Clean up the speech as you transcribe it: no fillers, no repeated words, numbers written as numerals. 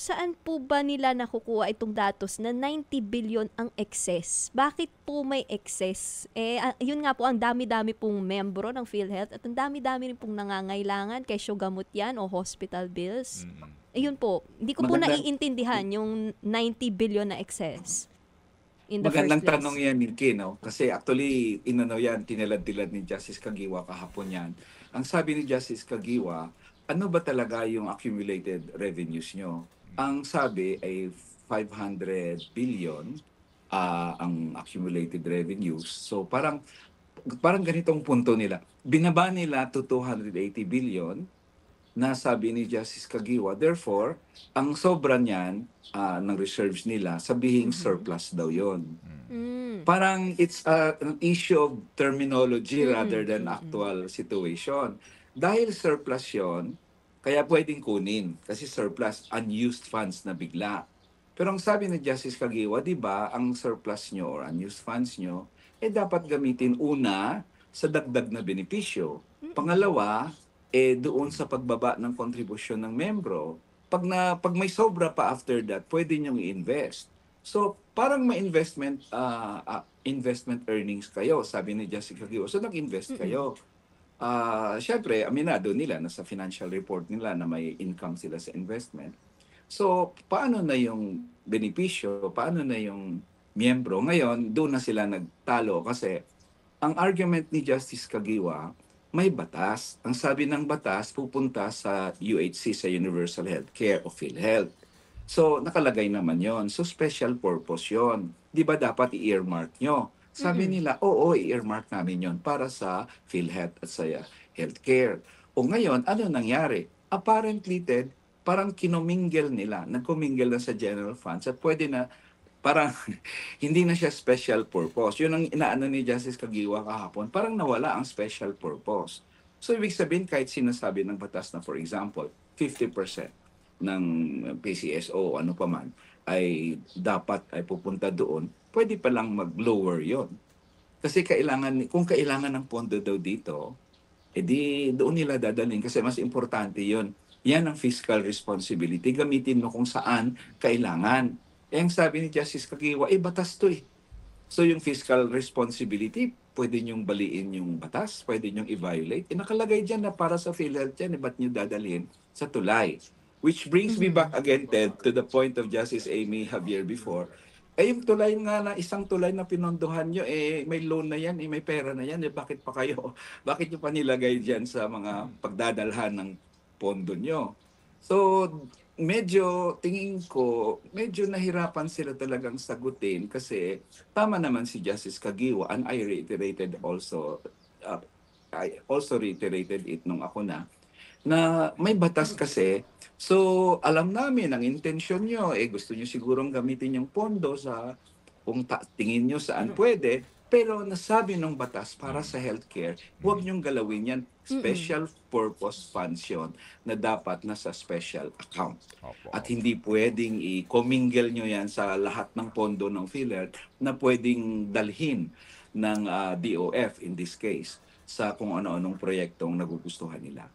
saan po ba nila nakukuha itong datos na 90 billion ang excess? Bakit po may excess? Yun nga po, ang dami-dami pong membro ng PhilHealth at ang dami-dami rin pong nangangailangan, kesyo gamot yan o hospital bills. Yun po, hindi ko po Magandang naiintindihan yung 90 billion na excess in the first magandang tanong place. yan, Milky, no? Kasi actually, inano yan, tinilad-tilad ni Justice Kagiwa kahapon yan. Ang sabi ni Justice Kagiwa, ano ba talaga yung accumulated revenues nyo? Ang sabi ay 500 billion ang accumulated revenues. So parang ganitong punto nila. Binaba nila to 280 billion na sabi ni Justice Kagiwa. Therefore, ang sobra niyan ng reserves nila, sabihing surplus daw yon. Mm. Parang it's an issue of terminology rather Mm-mm. than Mm-mm. actual situation. Dahil surplus yon, kaya pwedeng kunin kasi surplus, unused funds na bigla. Pero ang sabi ni Justice Kagiwa, di ba, ang surplus nyo or unused funds nyo, dapat gamitin una sa dagdag na benepisyo. Pangalawa, doon sa pagbaba ng kontribusyon ng membro. Pag may sobra pa after that, pwede nyo i-invest. So, parang may investment earnings kayo, sabi ni Jessica Gio. So, nag-invest kayo. Syempre, aminado nila na sa financial report nila na may income sila sa investment. So, paano na yung benepisyo? Paano na yung miyembro? Ngayon, doon na sila nagtalo kasi ang argument ni Justice Kagiwa, may batas. Ang sabi ng batas, pupunta sa UHC, sa Universal Healthcare o PhilHealth. So, nakalagay naman yon. So, special purpose yon. Di ba dapat i-earmark nyo? Sabi Mm-mm. nila, oo, i-earmark namin yon para sa PhilHealth at sa healthcare. O ngayon, ano nangyari? Apparently, Ted, parang kinomingle nila, nagkomingle na sa general funds at pwede na, parang hindi na siya special purpose. Yun ang inaano ni Justice Kagiwa kahapon, parang nawala ang special purpose. So, ibig sabihin, kahit sinasabi ng batas na, for example, 50% ng PCSO o ano pa man ay dapat ay pupunta doon, pwede pa lang mag-lower yon. Kasi kung kailangan ng pondo daw dito, edi doon nila dadalhin kasi mas importante yon. Yan ang fiscal responsibility. Gamitin mo kung saan kailangan. Ang sabi ni Justice Kagiwa, batas to eh. So yung fiscal responsibility, pwede niyong baliin yung batas, pwede niyong i-violate. Nakalagay dyan na para sa PhilHealth yan, ba't niyo dadalhin sa tulay? Which brings me back again, Ted, to the point of Justice Amy Javier before. Yung tulay nga na, isang tulay na pinondohan nyo, may loan na yan, may pera na yan, bakit pa kayo, bakit nyo pa nilagay dyan sa mga pagdadalhan ng pondo nyo? So, tingin ko, medyo nahirapan sila talagang sagutin kasi tama naman si Justice Kagiwa and I also reiterated it nung ako na may batas kasi. So, alam namin ang intensyon nyo, gusto nyo sigurong gamitin yung pondo sa kung tingin nyo saan pwede, pero nasabi ng batas para sa healthcare, huwag nyong galawin yan. Mm-mm. Special purpose funds yun na dapat nasa special account. Opo, At opo. hindi pwedeng i-commingle nyo yan sa lahat ng pondo ng PhilHealth na pwedeng dalhin ng DOF in this case sa kung ano-anong proyektong nagugustuhan nila.